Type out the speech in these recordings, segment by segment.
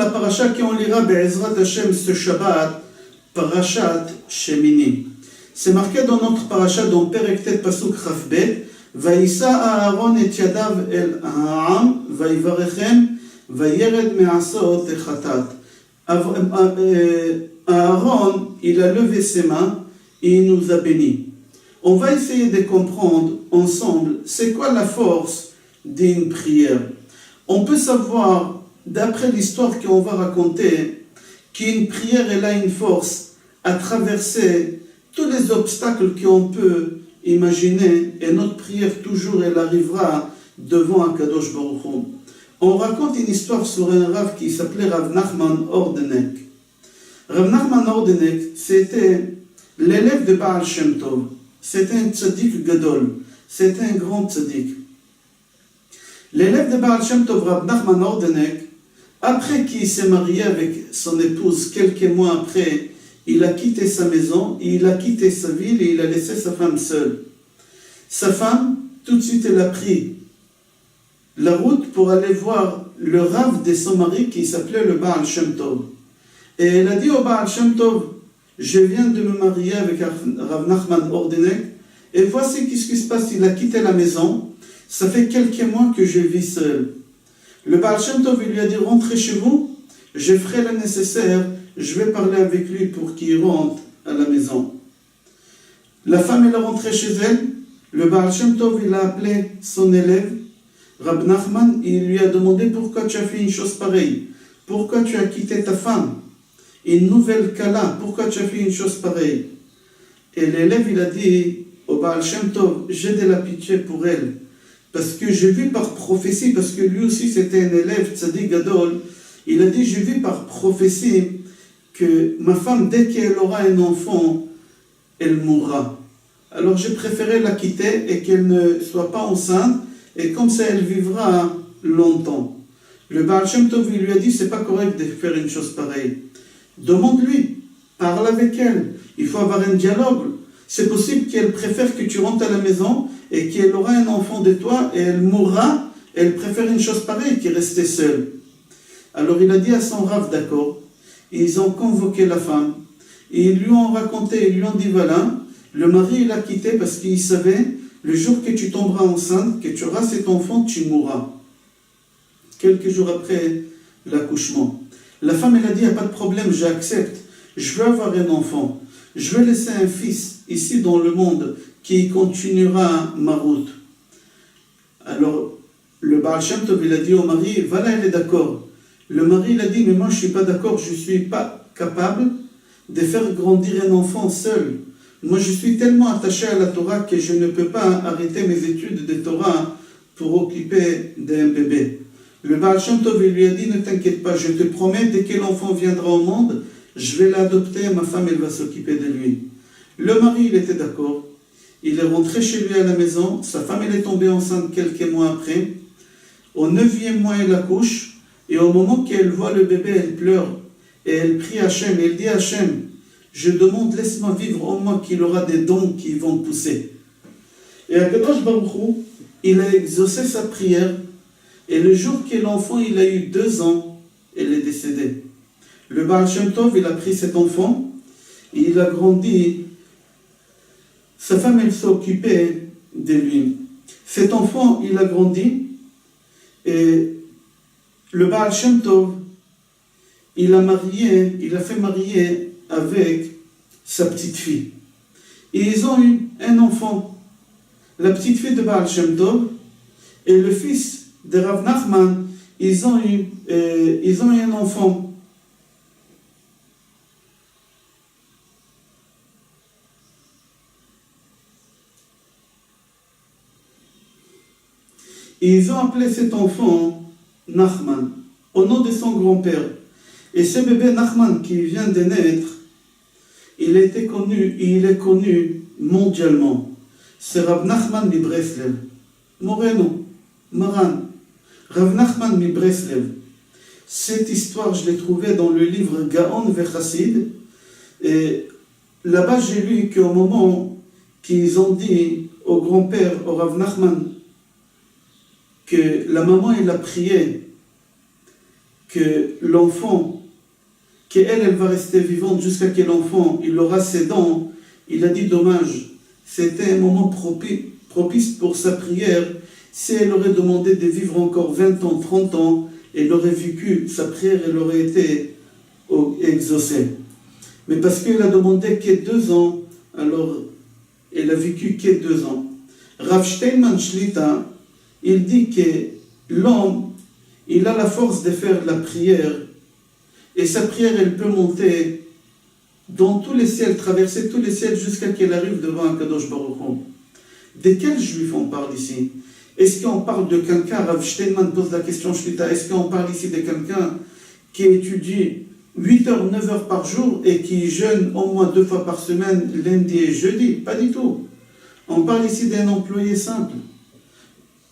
la paracha qu'on lira Be'ezrat Hashem ce Shabbat, Parashat Shemini. C'est marqué dans notre paracha dans Perek Tet Pasuk Chaf Bet, Vaïssa Aaron et Yadav el Ha'am, Vaïvarechem, Vaïered Me'asot et Chatat. Aaron, il a levé ses mains et il nous a bénis. On va essayer de comprendre ensemble c'est quoi la force d'une prière. On peut savoir, d'après l'histoire qu'on va raconter, qu'une prière elle a une force à traverser tous les obstacles qu'on peut imaginer, et notre prière toujours elle arrivera devant Akadosh Baruch Hu. On raconte une histoire sur un Rav qui s'appelait Rav Nachman Ordenek. Rav Nachman Ordenek, c'était l'élève de Baal Shem Tov. C'était un tzaddik gadol, c'était un grand tzaddik. L'élève de Baal Shem Tov, Rav Nachman Ordenek, après qu'il s'est marié avec son épouse, quelques mois après, il a quitté sa maison, il a quitté sa ville et il a laissé sa femme seule. Sa femme, tout de suite, elle a pris la route pour aller voir le Rav de son mari qui s'appelait le Baal Shem Tov. Et elle a dit au Baal Shem Tov, je viens de me marier avec Rav Nachman Ordenek et voici ce qui se passe, il a quitté la maison, ça fait quelques mois que je vis seul. Le Baal Shem Tov lui a dit, rentrez chez vous, je ferai le nécessaire, je vais parler avec lui pour qu'il rentre à la maison. La femme elle est rentrée chez elle, le Baal Shem Tov il a appelé son élève, Rab Nachman, il lui a demandé pourquoi tu as fait une chose pareille, pourquoi tu as quitté ta femme, une nouvelle Kala, pourquoi tu as fait une chose pareille. Et l'élève il a dit au Baal Shem Tov, j'ai de la pitié pour elle, parce que j'ai vu par prophétie, parce que lui aussi c'était un élève, Tzadik Gadol, il a dit j'ai vu par prophétie que ma femme, dès qu'elle aura un enfant, elle mourra. Alors j'ai préféré la quitter et qu'elle ne soit pas enceinte, et comme ça elle vivra longtemps. Le Baal Shem Tov il lui a dit c'est pas correct de faire une chose pareille. Demande-lui, parle avec elle, il faut avoir un dialogue. C'est possible qu'elle préfère que tu rentres à la maison et qu'elle aura un enfant de toi et elle mourra, elle préfère une chose pareille que rester seule. Alors il a dit à son Rav d'accord, ils ont convoqué la femme et ils lui ont raconté, ils lui ont dit voilà, le mari il a quitté parce qu'il savait le jour que tu tomberas enceinte, que tu auras cet enfant, tu mourras. Quelques jours après l'accouchement. La femme elle a dit il n'y a pas de problème, j'accepte, je veux avoir un enfant, je veux laisser un fils ici dans le monde qui continuera ma route. Alors le Baal Shem Tov il a dit au mari voilà elle est d'accord. Le mari il a dit mais moi je ne suis pas d'accord, je ne suis pas capable de faire grandir un enfant seul. Moi je suis tellement attaché à la Torah que je ne peux pas arrêter mes études de Torah pour occuper d'un bébé. Le Baal Shem Tov lui a dit ne t'inquiète pas, je te promets dès que l'enfant viendra au monde, je vais l'adopter, ma femme elle va s'occuper de lui. Le mari il était d'accord, il est rentré chez lui à la maison, sa femme elle est tombée enceinte quelques mois après, au 9e mois elle accouche, et au moment qu'elle voit le bébé elle pleure, et elle prie Hachem, et elle dit Hachem, je demande laisse-moi vivre au moins qu'il aura des dons qui vont pousser. Et Akadosh Baruch Hu, il a exaucé sa prière, et le jour que l'enfant il a eu 2 ans, elle est décédée. Le Baal Shem Tov il a pris cet enfant, et il a grandi. Sa femme, elle s'est occupée de lui. Cet enfant, il a grandi et le Baal Shem Tov, il a fait marier avec sa petite fille. Et ils ont eu un enfant, la petite fille de Baal Shem Tov et le fils de Rav Nachman, ils ont eu un enfant. Et ils ont appelé cet enfant Nachman, au nom de son grand-père. Et ce bébé Nachman qui vient de naître, il est connu mondialement. C'est Rav Nachman mi Breslev, Moreno, Maran, Rav Nachman mi Breslev. Cette histoire, je l'ai trouvée dans le livre Gaon Vechassid. Et là-bas, j'ai lu qu'au moment qu'ils ont dit au grand-père, au Rav Nachman, que la maman elle a prié que l'enfant, elle va rester vivante jusqu'à que l'enfant, il aura ses dents, il a dit dommage, c'était un moment propice pour sa prière. Si elle aurait demandé de vivre encore 20 ans, 30 ans, elle aurait vécu, sa prière, elle aurait été exaucée. Mais parce qu'elle a demandé que 2 ans, alors elle a vécu que 2 ans. Rav Steinman Shlita, il dit que l'homme, il a la force de faire la prière, et sa prière, elle peut monter dans tous les ciels, traverser tous les ciels jusqu'à qu'elle arrive devant Akadosh Baruch Hu. De quel juif on parle ici? Est-ce qu'on parle de quelqu'un, Rav Steinman pose la question, Shlita, est-ce qu'on parle ici de quelqu'un qui étudie 8 heures, 9 heures par jour et qui jeûne au moins 2 fois par semaine, lundi et jeudi? Pas du tout. On parle ici d'un employé simple.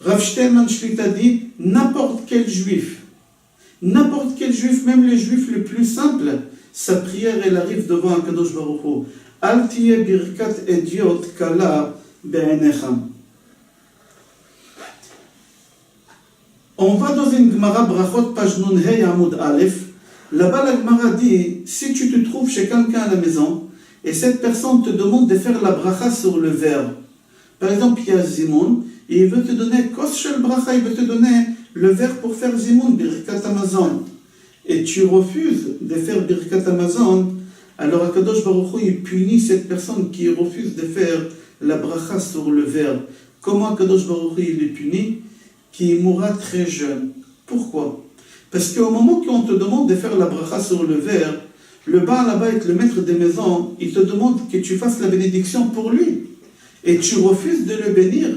Rav Steinman Shlita dit, n'importe quel juif, même les juifs les plus simples, sa prière, elle arrive devant Akadosh Baruch Hu. Al tiye birkat idiot kala be'enecham. On va dans une Gemara Brachot, page Nun Hey Amud Aleph. Là-bas, la Gemara dit, si tu te trouves chez quelqu'un à la maison, et cette personne te demande de faire la bracha sur le verre. Par exemple, il y a Zimoun, et il veut te donner, Kos Shel Bracha, il veut te donner le verre pour faire Zimoun, Birkat Amazon. Et tu refuses de faire Birkat Amazon, alors Akadosh Baruch Hu, il punit cette personne qui refuse de faire la bracha sur le verre. Comment Akadosh Baruch Hu, il est puni? Qui mourra très jeune. Pourquoi? Parce qu'au moment qu'on te demande de faire la bracha sur le verre, le Baal Habayit, le maître des maisons, il te demande que tu fasses la bénédiction pour lui. Et tu refuses de le bénir.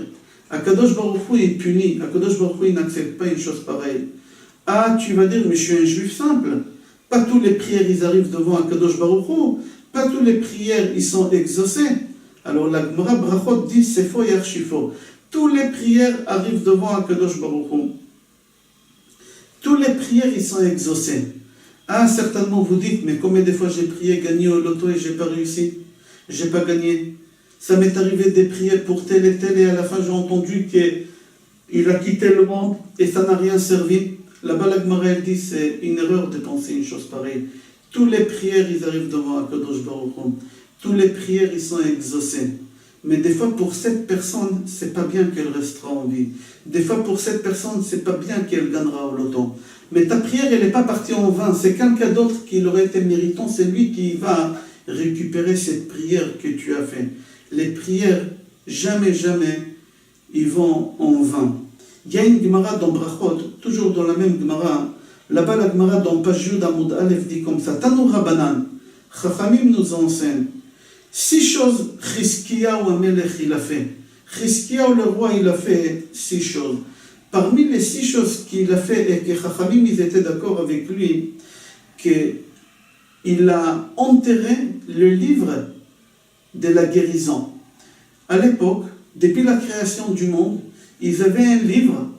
Akadosh Baruch Hu est puni. Akadosh Baruch Hu, il n'accepte pas une chose pareille. Ah, tu vas dire, mais je suis un juif simple. Pas tous les prières, ils arrivent devant Akadosh Baruch Hu. Pas tous les prières, ils sont exaucées. Alors la Gemara Brachot dit, c'est faux et archi-faux. Tous les prières arrivent devant Akadosh Baruch Hu. Tous les prières, ils sont exaucées. Ah, certainement, vous dites, mais combien de fois j'ai prié, gagné au loto et j'ai pas réussi? J'ai pas gagné. Ça m'est arrivé de prier pour tel et à la fin, j'ai entendu qu'il a quitté le monde et ça n'a rien servi. Là-bas, la Gemara, elle dit, c'est une erreur de penser une chose pareille. Tous les prières, ils arrivent devant Akadosh Baruch Hu. Tous les prières, ils sont exaucées. Mais des fois, pour cette personne, c'est pas bien qu'elle restera en vie. Des fois, pour cette personne, c'est pas bien qu'elle gagnera au loto. Mais ta prière, elle n'est pas partie en vain. C'est quelqu'un d'autre qui l'aurait été méritant. C'est lui qui va récupérer cette prière que tu as faite. Les prières, jamais, ils vont en vain. Il y a une Gemara dans Brachot, toujours dans la même Gemara. Là-bas, la Gemara dans Page Yud Amud Aleph dit comme ça. Tanu Rabbanan, Chachamim nous enseigne 6 choses, Chizkiyahu Amelech il a fait. Chizkiyahu le roi, il a fait 6 choses. Parmi les 6 choses qu'il a fait et que Chachamim, ils étaient d'accord avec lui, qu'il a enterré le livre de la guérison. À l'époque, depuis la création du monde, ils avaient un livre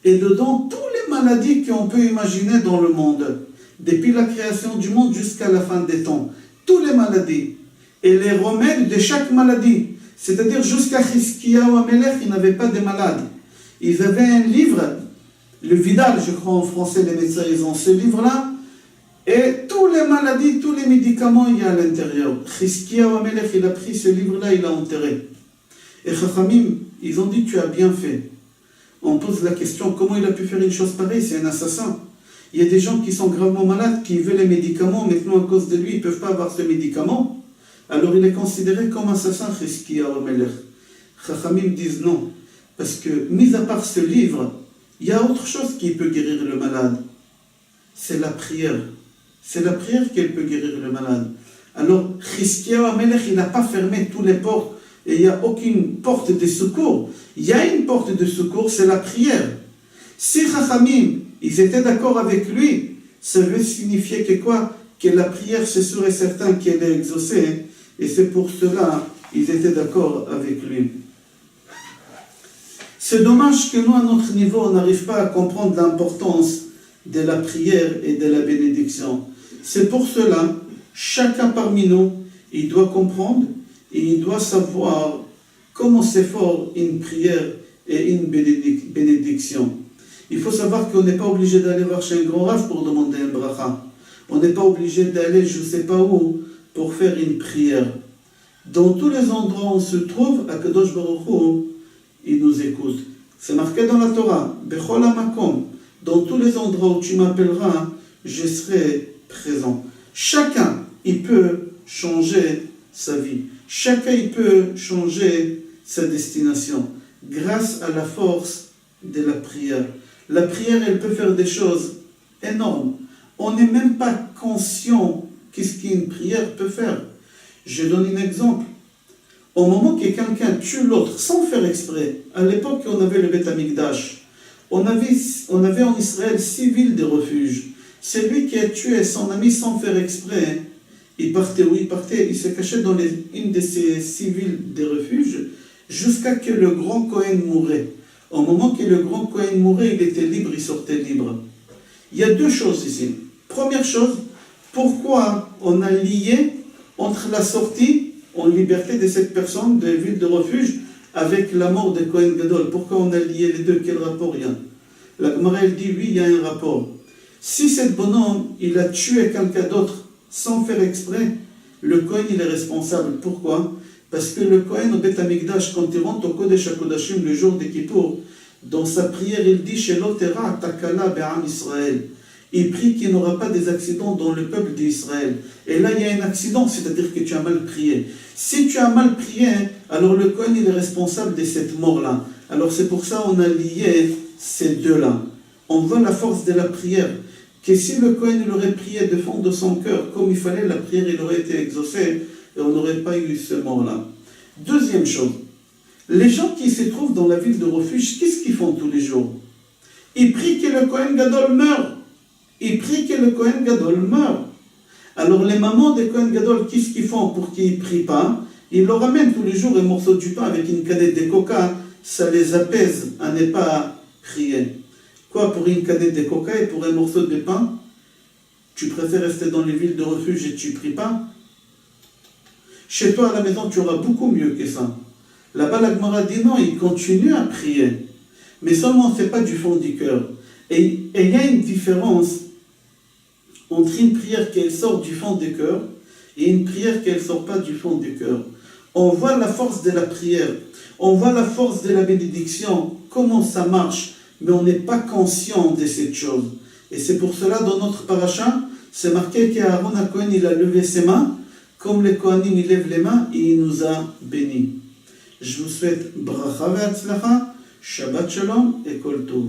et dedans toutes les maladies qu'on peut imaginer dans le monde, depuis la création du monde jusqu'à la fin des temps, toutes les maladies et les remèdes de chaque maladie. C'est-à-dire jusqu'à Chizkiyahu Amelech, il n'avait pas de malades. Ils avaient un livre, le Vidal, je crois en français, les médecins, ils ont ce livre-là, et toutes les maladies, tous les médicaments, il y a à l'intérieur. Chizkiyahu Amelech, il a pris ce livre-là, il l'a enterré. Et Chachamim, ils ont dit, tu as bien fait. On pose la question, comment il a pu faire une chose pareille? C'est un assassin. Il y a des gens qui sont gravement malades, qui veulent les médicaments, maintenant à cause de lui, ils ne peuvent pas avoir ce médicament. Alors il est considéré comme assassin, Chizkiyahu Amelech. Chachamim disent non. Parce que, mis à part ce livre, il y a autre chose qui peut guérir le malade. C'est la prière. C'est la prière qui peut guérir le malade. Alors, Chizkiyahu Amelech, il n'a pas fermé toutes les portes et il n'y a aucune porte de secours. Il y a une porte de secours, c'est la prière. Si Chachamim, ils étaient d'accord avec lui, ça veut signifier que quoi? Que la prière, c'est sûr et certain qu'elle est exaucée. Et c'est pour cela qu'ils étaient d'accord avec lui. C'est dommage que nous, à notre niveau, on n'arrive pas à comprendre l'importance de la prière et de la bénédiction. C'est pour cela, chacun parmi nous, il doit comprendre et il doit savoir comment c'est fort une prière et une bénédiction. Il faut savoir qu'on n'est pas obligé d'aller voir chez un grand rave pour demander un bracha. On n'est pas obligé d'aller je ne sais pas où pour faire une prière. Dans tous les endroits où on se trouve, Akadosh Baruch Hu, il nous écoute. C'est marqué dans la Torah, Bechol HaMakom, dans tous les endroits où tu m'appelleras, je serai présent. Chacun, il peut changer sa vie. Chacun, il peut changer sa destination grâce à la force de la prière. La prière, elle peut faire des choses énormes. On n'est même pas conscient qu'est-ce qu'une prière peut faire. Je donne un exemple. Au moment que quelqu'un tue l'autre sans faire exprès, à l'époque où on avait le Beth Amikdash, on avait en Israël 6 villes de refuge. Celui qui a tué son ami sans faire exprès, il partait où il partait, il se cachait dans une de ces 6 villes de refuge jusqu'à ce que le grand Kohen mourait. Au moment que le grand Kohen mourait, il était libre, il sortait libre. Il y a 2 choses ici. Première chose, pourquoi on a lié entre la sortie en liberté de cette personne de ville de refuge avec la mort de Kohen Gadol? Pourquoi on a lié les deux? Quel rapport il y a? La Gemara, elle dit, oui, il y a un rapport. Si cet bonhomme, il a tué quelqu'un d'autre sans faire exprès, le Kohen, il est responsable. Pourquoi? Parce que le Kohen au Beth Amikdash, quand il rentre au Kodesh HaKodashim le jour de Kippour, dans sa prière, il dit, Shelo tera takala be'am Israël. Il prie qu'il n'y aura pas des accidents dans le peuple d'Israël. Et là, il y a un accident, c'est-à-dire que tu as mal prié. Si tu as mal prié, alors le Kohen, il est responsable de cette mort-là. Alors c'est pour ça qu'on a lié ces deux-là. On voit la force de la prière. Que si le Kohen il aurait prié de fond de son cœur comme il fallait, la prière il aurait été exaucée et on n'aurait pas eu ce mort-là. Deuxième chose, les gens qui se trouvent dans la ville de refuge, qu'est-ce qu'ils font tous les jours? Ils prient que le Kohen Gadol meure. Ils prient que le Kohen Gadol meure. Alors les mamans des Kohen Gadol, qu'est-ce qu'ils font pour qu'ils ne prient pas? Ils leur ramènent tous les jours un morceau du pain avec une canette de coca, ça les apaise à ne pas prier. Quoi, pour une canette de coca et pour un morceau de pain, tu préfères rester dans les villes de refuge et tu ne pries pas? Chez toi à la maison, tu auras beaucoup mieux que ça. Là-bas, la Gemara dit non, il continue à prier. Mais seulement, ce n'est pas du fond du cœur. Et il y a une différence entre une prière qui sort du fond du cœur et une prière qui ne sort pas du fond du cœur. On voit la force de la prière, on voit la force de la bénédiction, comment ça marche, mais on n'est pas conscient de cette chose. Et c'est pour cela, dans notre paracha, c'est marqué qu'Aaron HaKohen, il a levé ses mains, comme les Kohanim, ils lèvent les mains, et il nous a bénis. Je vous souhaite bracha ve'atzlacha, Shabbat Shalom et Kol Tov.